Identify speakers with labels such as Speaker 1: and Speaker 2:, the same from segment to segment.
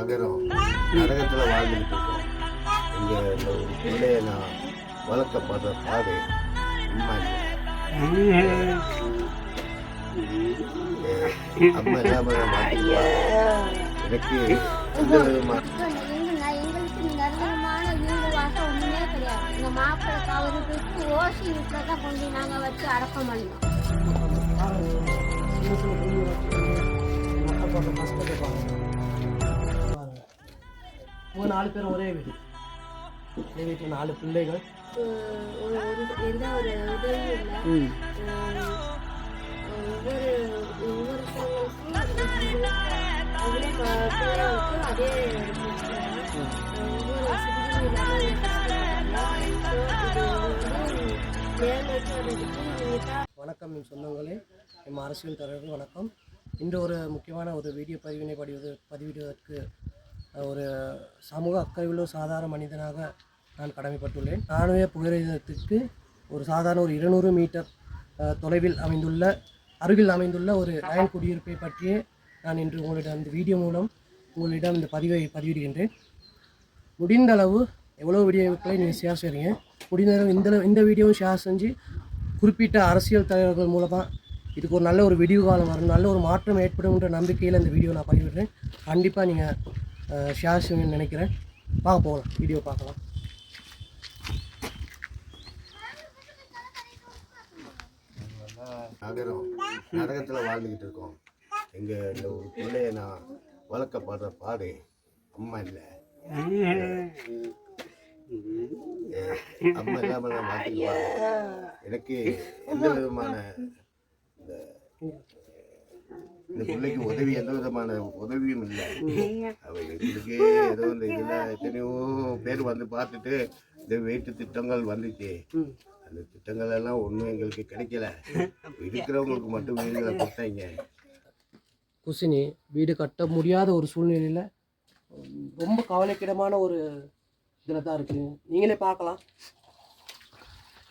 Speaker 1: நகரம் நரகத்தில் வாழ்ந்துக்கிட்டு இருக்கோம். இங்கே இந்த ஒரு பிள்ளையை நான் வளர்க்கப்படுற பாடு அம்மா இல்லை. அம்மா இல்லாமல் நான் மாற்றிக்குவா. எனக்கு எந்த விதமான
Speaker 2: எங்களுக்கு நிரந்தரமான வீடு வாசம் ஒன்றுமே கிடையாது. எங்கள் மாப்பிள்ளை அவரு விட்டு ஓசி வீட்டில் தான் கொண்டு நாங்கள் வச்சு அடக்கம் பண்ணோம்.
Speaker 3: நாலு பேரும் ஒரே வீடு, ஒரே வீட்டில் 4 பிள்ளைகள்.
Speaker 2: எந்த ஒரு உதவியும் இல்லை. ஒவ்வொரு அதே ஒவ்வொரு வசதியும்
Speaker 3: வணக்கம் என் சொந்தங்களே, என் அரசியல் தலைவர்கள் வணக்கம். இன்று ஒரு முக்கியமான ஒரு வீடியோ பதிவினை பதிவிடுவதற்கு ஒரு சமூக அக்கறையுள்ள சாதாரண மனிதனாக நான் கடமைப்பட்டுள்ளேன். நானுவே புகையிரதத்திற்கு ஒரு சாதாரண ஒரு 200 மீட்டர் தொலைவில் அருகில் அமைந்துள்ள ஒரு லயன் குடியிருப்பை பற்றியே நான் இன்று உங்களிடம் இந்த வீடியோ மூலம் உங்களிடம் இந்த பதிவை பதிவிடுகின்றேன். முடிந்த அளவு எவ்வளோ வீடியோக்களை நீங்கள் ஷேர் செய்கிறீங்க, முடிந்த அளவு இந்த வீடியோவும் ஷேர் செஞ்சு குறிப்பிட்ட அரசியல் தலைவர்கள் மூலமாக இதுக்கு ஒரு நல்ல ஒரு விடிவு காலம் வரும், நல்ல ஒரு மாற்றம் ஏற்படும்ன்ற நம்பிக்கையில் இந்த வீடியோ நான் பதிவிடுறேன். கண்டிப்பாக நீங்கள் ஷேர் செய்வீங்கன்னு நினைக்கிறேன். போகலாம், வீடியோ பார்க்கலாம்.
Speaker 1: நகரம் நரகத்தில் வாழ்ந்துக்கிட்டு இருக்கோம். இங்கே இந்த ஒரு பிள்ளையை நான் வளர்க்கப்படுற பாடு அம்மா இல்லை. அம்மா இல்லாமல் நான் மாற்றிக்குவா. எனக்கு எந்த விதமான இந்த பிள்ளைக்கு எந்த விதமான உதவியும் இல்லை. அவங்களுக்கு ஏதோ இந்த இதில் எத்தனையோ பேர் வந்து பார்த்துட்டு இந்த வீட்டு திட்டங்கள் வந்துச்சு. அந்த திட்டங்கள் எல்லாம் ஒன்றும் எங்களுக்கு கிடைக்கல. இருக்கிறவங்களுக்கு மட்டும் வீடுகளை கொடுத்தாங்க.
Speaker 3: குசினி வீடு கட்ட முடியாத ஒரு சூழ்நிலையில் ரொம்ப கவலைக்கிடமான ஒரு இதில் தான் இருக்குது. நீங்களே பார்க்கலாம்.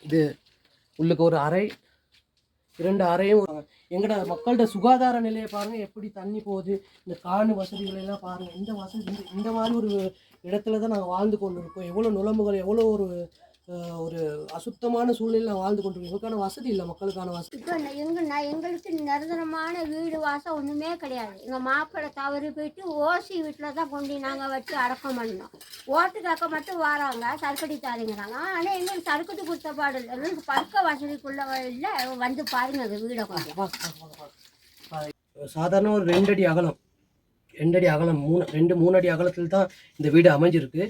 Speaker 3: இது உள்ளுக்கு ஒரு அறை, 2 அறையும். எங்களோட மக்களோட சுகாதார நிலையை பாருங்கள், எப்படி தண்ணி போகுது, இந்த காணு வசதிகள் எல்லாம் பாருங்கள். இந்த வசதி இந்த மாதிரி ஒரு இடத்துல தான் நாங்கள் வாழ்ந்து கொண்டு இருக்கோம். எவ்வளோ நுழம்புகள், எவ்வளோ ஒரு அசுத்தமான சூழ்நிலையில் வாழ்ந்து கொண்டிருக்கோம். எங்களுக்கான வசதி இல்லை, மக்களுக்கான வசதி.
Speaker 2: இப்போ எங்களுக்கு நிரந்தரமான வீடு வாசம் ஒன்றுமே கிடையாது. எங்கள் மாப்பிள்ளை தவறி போயிட்டு ஓசி வீட்டில் தான் கொண்டு நாங்கள் வச்சு அடக்கம் பண்ணோம். ஓட்டுக்காக்க மட்டும் வராங்க, சறுக்கடி தாருங்கிறாங்க. ஆனால் எங்களுக்கு சறுக்கடி கொடுத்த பாடு இல்லை. எங்களுக்கு பக்க வசதிக்குள்ள இல்லை. வந்து பாருங்க அது வீடை கொஞ்சம்.
Speaker 3: சாதாரண ஒரு 2 அடி அகலம், 2 அடி அகலம், 3 அடி அகலத்தில் தான் இந்த வீடு அமைஞ்சிருக்கு.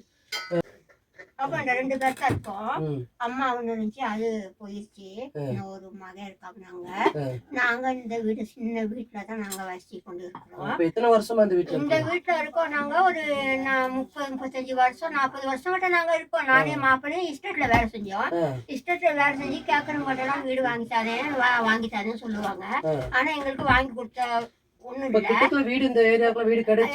Speaker 2: அப்ப அந்த 2 பேர் தான் இருக்கோம். அம்மா ஒண்ணு இருந்துச்சு, அது போயிடுச்சு. ஒரு மகன் இருக்காங்க. நாங்க இந்த வீடு சின்ன வீட்டுல தான் நாங்க வசி கொண்டு இருக்கிறோம்.
Speaker 3: எத்தனை வருஷமா இந்த
Speaker 2: வீட்டுல இருக்கோம்? நாங்க ஒரு 30-35 வருஷம் 40 வருஷம் கிட்ட நாங்க இருக்கோம். நானே மாப்பிள்ளையும் இஸ்டேட்ல வேலை செஞ்சோம். இஸ்டேட்ல வேலை செஞ்சு கேட்கறவங்க எல்லாம் வீடு வாங்கித்தாரேன்னு சொல்லுவாங்க. ஆனா எங்களுக்கு வாங்கி கொடுத்த
Speaker 3: வீடு இந்த ஏரியாக்குள்ள வீடு கிடைச்ச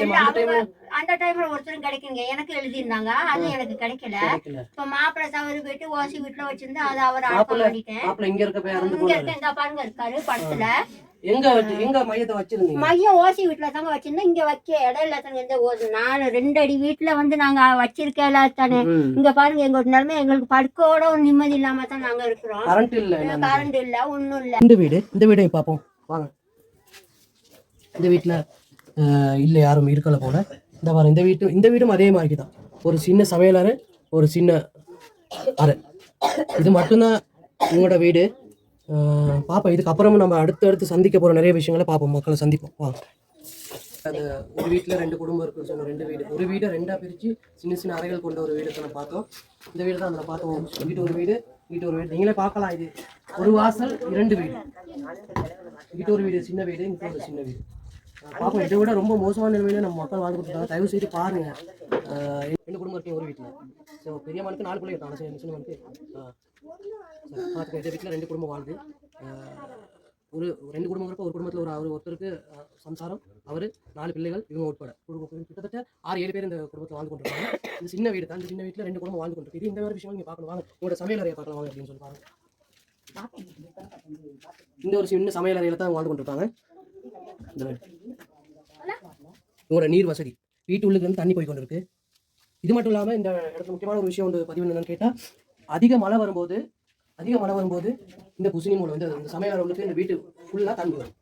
Speaker 2: அந்த டைம்ல ஒருத்தரும் கிடைக்குங்க. எனக்கு எழுதிருந்தாங்க, அது எனக்கு கிடைக்கல. இப்ப மாப்பிள்ளை தவறு போயிட்டு ஓசி வீட்டுல வச்சிருந்தா அது அவர் அடக்கம் பண்ணிட்டேன்.
Speaker 3: இங்க இருக்க
Speaker 2: இந்த பாருங்க இருக்காரு படத்துல.
Speaker 3: எங்க மையத்தை வச்சிருந்தீங்க?
Speaker 2: மையம் ஓசி வீட்டுல தாங்க வச்சிருந்தோம். இங்க வைக்க இடம் இல்லாதானே. இந்த 2 அடி வீட்டுல வந்து நாங்க வச்சிருக்க இல்லாதானே. இங்க பாருங்க எங்க நிலைமை, எங்களுக்கு படுக்கோட ஒரு நிம்மதி இல்லாம தான் நாங்க இருக்கிறோம். கரண்ட் இல்ல, ஒண்ணும் இல்ல.
Speaker 3: இந்த வீடை பாப்போம் வாங்க. இந்த வீட்டில் இல்லை, யாரும் இருக்கலை போல. இந்த பாரு, இந்த வீடும் அதே மாதிரி தான். ஒரு சின்ன சமையலறை, ஒரு சின்ன அறை, இது மட்டும்தான் உங்களோட வீடு. பார்ப்போம். இதுக்கப்புறமும் நம்ம அடுத்து சந்திக்க போகிற நிறைய விஷயங்களை பார்ப்போம், மக்களை சந்திப்போம். வாங்க. அது ஒரு வீட்டில் 2 குடும்பம் இருக்குன்னு சொன்ன 2 வீடு, ஒரு வீடை 2ஆக பிரித்து சின்ன அறைகள் கொண்ட ஒரு வீடு தான் பார்த்தோம். இந்த வீடு தான் நம்ம பார்த்தோம். வீட்டு ஒரு வீடு. நீங்களே பார்க்கலாம். இது ஒரு வாசல், 2 வீடு. வீட்டு ஒரு வீடு, சின்ன வீடு, இங்கே ஒரு சின்ன வீடு. பார்ப்போம். இதை விட ரொம்ப மோசமான நிலைமையில நம்ம மக்கள் வாழ்ந்து கொடுத்தாங்க. தயவு செய்து பாருங்க. 2 குடும்பம் இருக்கு ஒரு வீட்டில். ஸோ பெரிய மனுக்கு 4 பிள்ளை இருக்காங்க. சின்ன மனுக்கு பார்த்துக்கோ. இந்த வீட்டில் 2 குடும்பம் வாழ்ந்து, ஒரு 2 குடும்பங்கிறப்ப ஒரு குடும்பத்தில் ஒருத்தருக்கு சம்சாரம், அவர் 4 பிள்ளைகள், இவங்க உட்பட கிட்டத்தட்ட 6-7 பேர் இந்த குடும்பத்தில் வாழ்ந்து கொண்டிருக்காங்க. இந்த சின்ன வீடு தான். இந்த சின்ன வீட்டில் 2 குடும்பம் வாழ்ந்து கொண்டிருக்கு. இது இந்த மாதிரி விஷயம் நீங்கள் பார்க்கணும். வாங்க, உங்களோட சமையல் அறையை பார்க்கலாம் வாங்க அப்படின்னு சொல்லி பாருங்க. இந்த ஒரு சின்ன சமையல் அறையில் தான் வாழ்ந்து கொண்டிருக்காங்க. இவங்களோட நீர் வசதி, வீட்டு உள்ளுக்கு வந்து தண்ணி போய் கொண்டு இருக்கு. இது மட்டும் இல்லாமல் இந்த இடத்துல முக்கியமான ஒரு விஷயம் வந்து பதிவு என்னன்னு கேட்டால், அதிக மழை வரும்போது இந்த குசினி மூலம் வந்து இந்த சமையல் உள்ளுக்கு இந்த வீட்டு ஃபுல்லாக தண்ணி வரும்.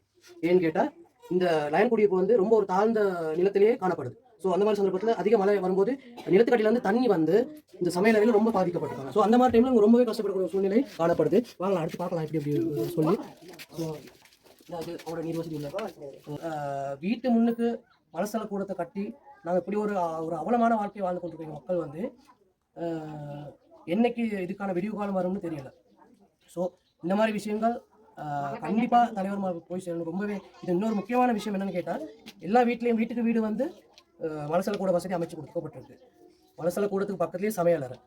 Speaker 3: ஏன்னு கேட்டால் இந்த லயன் குடியிருப்பு வந்து ரொம்ப ஒரு தாழ்ந்த நிலத்திலேயே காணப்படுது. ஸோ அந்த மாதிரி சந்தர்ப்பத்தில் அதிக மழை வரும்போது நிலத்துக்கடியில் வந்து தண்ணி வந்து இந்த சமையல் அறையில் ரொம்ப பாதிக்கப்பட்டிருக்காங்க. ஸோ அந்த மாதிரி டைமில் ரொம்பவே கஷ்டப்படக்கூடிய சூழ்நிலை காணப்படுது. வாங்க அடுத்து பார்க்கலாம் எப்படி எப்படி சொல்லி. ஸோ அது அவரோட நீர் வசதி இல்லை. வீட்டு முன்னுக்கு மலசல கூடத்தை கட்டி நாங்கள் இப்படி ஒரு அவலமான வாழ்க்கையை வாழ்ந்து கொண்டிருக்க மக்கள் வந்து என்னைக்கு இதுக்கான விடிவு காலம் வரும்னு தெரியல. ஸோ இந்த மாதிரி விஷயங்கள் கண்டிப்பாக தலைவர் போய் சேரணும். ரொம்பவே இது இன்னொரு முக்கியமான விஷயம் என்னன்னு கேட்டால், எல்லா வீட்லேயும் வீட்டுக்கு வீடு வந்து மலசல கூட வசதி அமைச்சு கொடுக்கப்பட்டிருக்கு. மலசல கூடத்துக்கு பக்கத்துலேயே சமையல் அறை.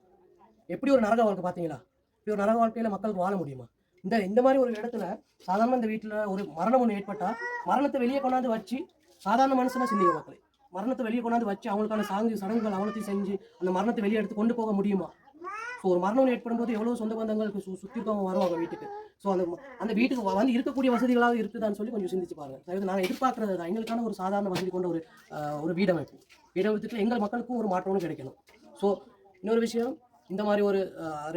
Speaker 3: எப்படி ஒரு நரக வாழ்க்கை பார்த்தீங்களா? இப்படி ஒரு நரக வாழ்க்கையில் மக்களுக்கு வாழ முடியுமா? இந்த மாதிரி ஒரு இடத்துல சாதாரண இந்த வீட்டில் ஒரு மரணம் ஒன்று ஏற்பட்டால் மரணத்தை வெளியே கொண்டாந்து வச்சு சாதாரண மனுஷனாக சிந்திக்க மக்களே, மரணத்தை வெளியே கொண்டாந்து வச்சு அவங்களுக்கான சடங்குகள் அவலத்தையும் செஞ்சு அந்த மரணத்தை வெளியே எடுத்து கொண்டு போக முடியுமா? ஸோ ஒரு மரணம் ஏற்படும் போது எவ்வளோ சொந்த பந்தங்களுக்கு சுற்றி இருக்கவங்க வருவாங்க வீட்டுக்கு. ஸோ அந்த வீட்டுக்கு வந்து இருக்கக்கூடிய வசதிகளாக இருக்குதான்னு சொல்லி கொஞ்சம் சிந்திச்சு பாருங்க. அதாவது நாங்கள் எதிர்பார்க்கறது தான் எங்களுக்கான ஒரு சாதாரண வசதி கொண்ட ஒரு வீடமைப்பு எங்கள் மக்களுக்கும் ஒரு மாற்றமும் கிடைக்கணும். ஸோ இன்னொரு விஷயம், இந்த மாதிரி ஒரு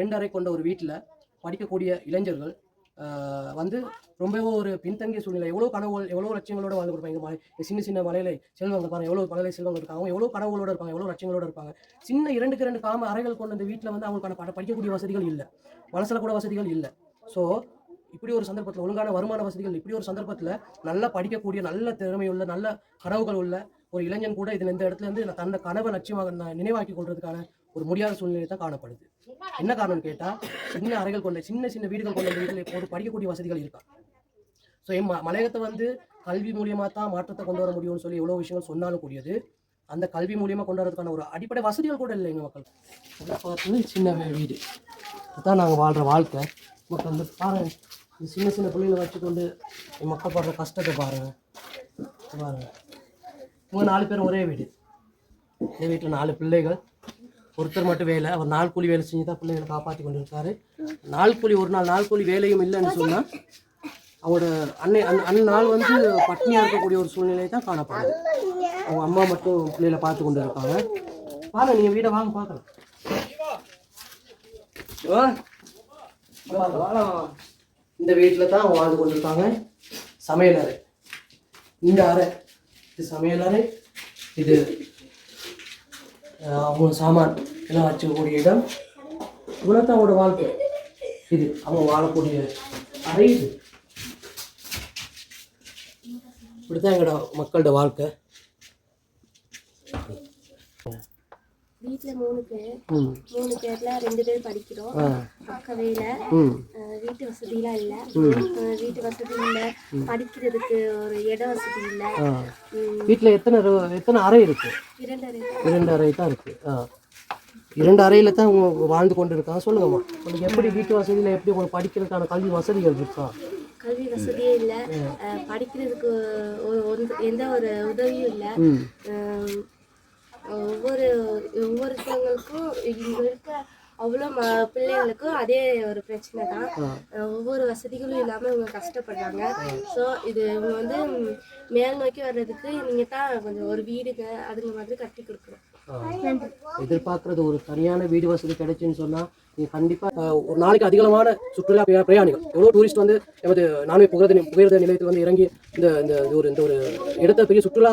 Speaker 3: 2 அறை கொண்ட ஒரு வீட்டில் படிக்கக்கூடிய இளைஞர்கள் வந்து ரொம்பவே ஒரு பின்தங்கிய சூழ்நிலை, எவ்வளோ கனவுகள் எவ்வளோ லட்சியங்களோட வாழ்ந்து கொடுப்பாங்க. சின்ன சின்ன மலையில செல்வங்கள் பாருங்க, எவ்வளோ மலையில செல்வங்கள் இருக்காங்க, எவ்வளோ கனவுகளோட இருப்பாங்க, எவ்வளோ லட்சியங்களோட இருப்பாங்க. சின்ன 2 காம அறைகள் கொண்ட அந்த வீட்டில் வந்து அவங்களுக்கான படிக்கக்கூடிய வசதிகள் இல்லை, மனசில் கூட வசதிகள் இல்லை. ஸோ இப்படி ஒரு சந்தர்ப்பத்தில் ஒழுங்கான வருமான வசதிகள், இப்படி ஒரு சந்தர்ப்பத்தில் நல்லா படிக்கக்கூடிய நல்ல திறமையுள்ள நல்ல கனவுகள் உள்ள ஒரு இளைஞன் கூட இதில் இந்த இடத்துல இருந்து தன்னை கனவை லட்சியமாக நினைவாக்கி கொள்றதுக்கான ஒரு முடியாத சூழ்நிலை தான் காணப்படுது. என்ன காரணம்னு கேட்டால், சின்ன அறைகள் கொண்ட சின்ன வீடுகள் கொண்ட வீடுகளில் ஒரு படிக்கக்கூடிய வசதிகள் இருக்கா? ஸோ மலையகத்தை வந்து கல்வி மூலியமாக தான் மாற்றத்தை கொண்டு வர முடியும்னு சொல்லி எவ்வளோ விஷயங்கள் சொன்னாலும் கூடியது, அந்த கல்வி மூலியமாக கொண்டு வரதுக்கான ஒரு அடிப்படை வசதிகள் கூட இல்லை எங்கள் மக்கள். பார்த்து சின்ன வீடு அதுதான் நாங்கள் வாழ்கிற வாழ்க்கை. மக்கள் வந்து பாருங்கள், இந்த சின்ன பிள்ளைகளை வச்சுக்கொண்டு என் மக்கள் படுற கஷ்டத்தை பாருங்கள். 4 பேர் ஒரே வீடு, இந்த வீட்டில் 4 பிள்ளைகள், ஒருத்தர் மட்டும் வேலை, அவர் 4 கூலி வேலை செஞ்சு தான் பிள்ளைகளை காப்பாற்றி கொண்டு இருக்காரு. 4 கூலி ஒரு நாள் 4 கூலி வேலையும் இல்லைன்னு சொன்னால் அவரோட அந்நாள் வந்து பட்னியாக இருக்கக்கூடிய ஒரு சூழ்நிலை தான் காணப்படுது. அவங்க அம்மா மட்டும் பிள்ளைகளை பார்த்து கொண்டு இருக்காங்க. பாருங்க, நீங்கள் வீடை வாங்க பார்க்கலாம். இந்த வீட்டில் தான் அவங்க வாழ்ந்து கொண்டு இருக்காங்க. சமையல் அறை, இந்த அறை இது சமையல் அறை, இது அவங்க சாமான் எல்லாம் வச்சுக்கக்கூடிய இடம். இவ்வளோதான் அவங்களோட வாழ்க்கை. இது அவங்க வாழக்கூடிய அறை. இது இப்படித்தான் எங்களோட மக்களோட வாழ்க்கை.
Speaker 2: வீட்டில் 3 பேர்ல 2 பேர் படிக்கிறோம். அக்கா வேலை, வீட்டு வசதியெலாம் இல்லை, வீட்டு வசதி இல்லை, படிக்கிறதுக்கு ஒரு இட வசதி இல்லை.
Speaker 3: வீட்டில் எத்தனை அறை இருக்கு? 2 அறை தான் இருக்கு. 2 அறையில தான் வாழ்ந்து கொண்டு இருக்காங்க. சொல்லுங்கம்மா, உங்களுக்கு எப்படி வீட்டு வசதியில் எப்படி உங்களுக்கு படிக்கிறதுக்கான கல்வி வசதிகள் இருக்கா?
Speaker 2: கல்வி வசதியே இல்லை, படிக்கிறதுக்கு எந்த ஒரு உதவியும் இல்லை. ஒவ்வொருத்தவங்களுக்கும் இங்கே இருக்க அவ்வளோ பிள்ளைங்களுக்கும் அதே ஒரு பிரச்சனை தான். ஒவ்வொரு வசதிகளும் இல்லாமல் இவங்க கஷ்டப்படுறாங்க. ஸோ இவங்க வந்து மேல் நோக்கி வர்றதுக்கு நீங்கள் தான் கொஞ்சம் ஒரு வீடுங்க அதுங்க மாதிரி கட்டி கொடுக்கணும்.
Speaker 3: எதிர்பார்க்கறது ஒரு சரியான வீடு வசதி கிடைச்சுன்னு சொன்னால் நீங்கள் கண்டிப்பாக ஒரு நாளைக்கு அதிகமான சுற்றுலா பிரயாணிகள் எவ்வளோ டூரிஸ்ட் வந்து எமது நான்வே புகையிரத நிலையத்தில் வந்து இறங்கி இந்த ஒரு இடத்த பெரிய சுற்றுலா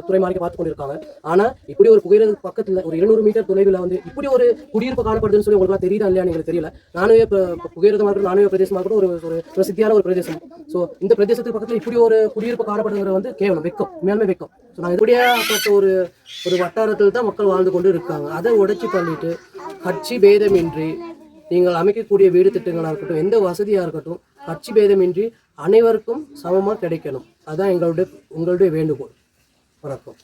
Speaker 3: துறை மாதிரி பார்த்து கொண்டு இருக்காங்க. ஆனால் இப்படி ஒரு புகையிரத பக்கத்தில் ஒரு 200 மீட்டர் தொலைவில் வந்து இப்படி ஒரு குடியிருப்பு காணப்படுதுன்னு சொல்லி உங்களுக்கு தெரியுதா இல்லையா எங்களுக்கு தெரியல. நானே இப்போ புகையிரதமாக இருக்கட்டும், நானே பிரதேசமாக கூட ஒரு பிரசித்தியான ஒரு பிரதேசம். ஸோ இந்த பிரதேசத்துக்கு பக்கத்தில் இப்படி ஒரு குடியிருப்பு காணப்படுங்கிறது வந்து கேவலம், வெக்கம், மேலுமே வெக்கம். ஸோ நாங்கள் இப்படியாப்பட்ட ஒரு வட்டாரத்தில் தான் மக்கள் வாழ்ந்து கொண்டு இருக்காங்க. அதை உடைச்சி தள்ளிட்டு கட்சி பேதமின்றி நீங்கள் அமைக்கக்கூடிய வீடு திட்டங்களாக இருக்கட்டும், எந்த வசதியாக இருக்கட்டும், கட்சி பேதமின்றி அனைவருக்கும் சமமாக கிடைக்கணும். அதுதான் உங்களுடைய வேண்டுகோள். வணக்கம்.